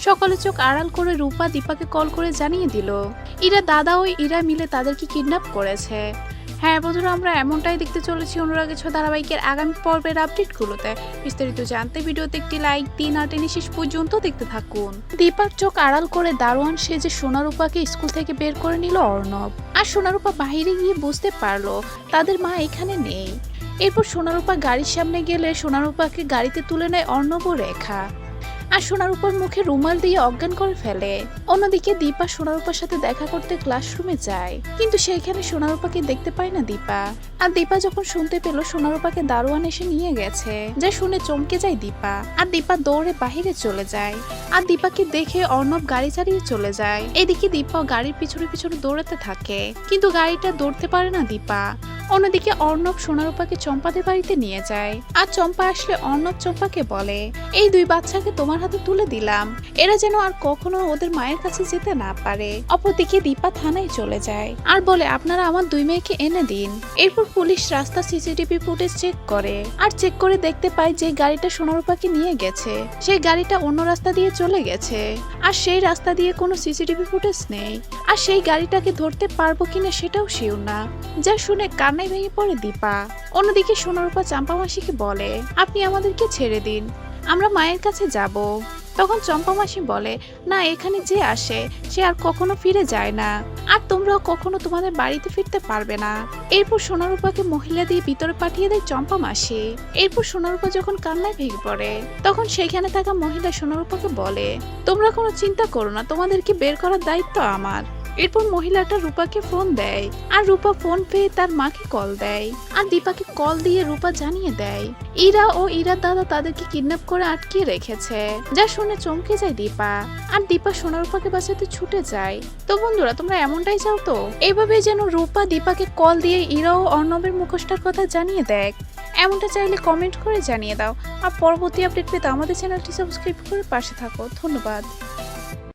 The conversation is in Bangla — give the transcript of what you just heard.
সকালে চোখ আড়াল করে রূপা দীপাকে কল করে জানিয়ে দিল ইরা দাদা ও ইরা মিলে তাদেরকে কিডন্যাপ করেছে। হ্যাঁ বন্ধুরা, আমরা এমনটাই দেখতে চলেছি অনুরাগ ছো ধারাবাহিকের আগামী পর্বের আপডেটগুলোতে। বিস্তারিত জানতে ভিডিওতে একটি লাইক দিন আর টেনে শেষ পর্যন্ত দেখতে থাকুন। দীপার চোখ আড়াল করে দারোয়ান সেজে সোনারূপাকে স্কুল থেকে বের করে নিল অর্ণব। আর সোনারূপা বাইরে গিয়ে বুঝতে পারলো তাদের মা এখানে নেই। এরপর সোনারূপা গাড়ির সামনে গেলে সোনারূপাকে গাড়িতে তুলে নেয় অর্ণব ও রেখা। আর সোনারূপার মুখে রুমাল দিয়ে অজ্ঞান করে ফেলে। অন্যদিকে দীপা সোনারূপার সাথে দেখা করতে ক্লাসরুমে যায়, কিন্তু সেইখানে সোনারূপাকে দেখতে পায় না দীপা। আর দীপা যখন শুনতে পেল সোনারূপাকে দারোয়ান এসে নিয়ে গেছে, যা শুনে চমকে যায় দীপা। আর দীপা দৌড়ে বাহিরে চলে যায়। আর দীপাকে দেখে অর্ণব গাড়ি চালিয়ে চলে যায়। এদিকে দীপা গাড়ির পিছনে পিছনে দৌড়াতে থাকে, কিন্তু গাড়িটা দৌড়তে পারে না দীপা। অন্যদিকে অর্ণব সোনারূপাকে চম্পাদের বাড়িতে নিয়ে যায়। আর চম্পা আসলে অর্ণব চম্পাকে বলে, এই দুই বাচ্চাকে তোমার হাতে তুলে দিলাম, এরা যেন আর কখনো ওদের মায়ের কাছে যেতে না পারে। অপরদিকে দীপা থানায় চলে যায় আর বলে, আপনারা আমার দুই মেয়েকে এনে দিন। এরপর পুলিশ রাস্তা সিসিটিভি ফুটেজ চেক করে। আর চেক করে দেখতে পায় যে গাড়িটা সোনারূপাকে নিয়ে গেছে সেই গাড়িটা অন্য রাস্তা দিয়ে চলে গেছে। আর সেই রাস্তা দিয়ে কোনো সিসিটিভি ফুটেজ নেই। আর সেই গাড়িটাকে ধরতে পারবো কিনা সেটাও শিওর না। যা শুনে কান্নায় ভেঙে পড়ে দীপা। অন্যদিকে সোনারূপা চম্পা মাসিকে বলে, আপনি আমাদেরকে ছেড়ে দিন, আমরা মায়ের কাছে যাব। তখন চম্পা মাসি বলে, না, এখানে যে আসে সে আর কখনো ফিরে যায় না, আর তোমরাও কখনো তোমাদের বাড়িতে ফিরতে পারবে না। এরপর সোনারূপাকে মহিলা দিয়ে ভিতরে পাঠিয়ে দেয় চম্পা মাসি। এরপর সোনারূপা যখন কান্নায় ভেঙে পড়ে, তখন সেখানে থাকা মহিলা সোনারূপাকে বলে, তোমরা কোনো চিন্তা করো না, তোমাদেরকে বের করার দায়িত্ব আমার। এরপর মহিলাটা রূপাকে ফোন দেয়। আর রূপা ফোন পেয়ে তার মাকে কল দেয়। আর দীপাকে কল দিয়ে রূপা জানিয়ে দেয় ইরা ও ইরার দাদা তাদেরকে কিডন্যাপ করে আটকিয়ে রেখেছে। যা শুনে চমকে যায় দীপা। আর দীপা সোনারূপাকে বাঁচাতে ছুটে যায়। তো বন্ধুরা, তোমরা এমনটাই চাও তো? এইভাবে যেন রূপা দীপাকে কল দিয়ে ইরা ও অর্ণবের মুখোশটার কথা জানিয়ে দেয়। এমনটা চাইলে কমেন্ট করে জানিয়ে দাও। আর পরবর্তী আপডেট পেতে আমাদের চ্যানেলটি সাবস্ক্রাইব করে পাশে থাকো। ধন্যবাদ।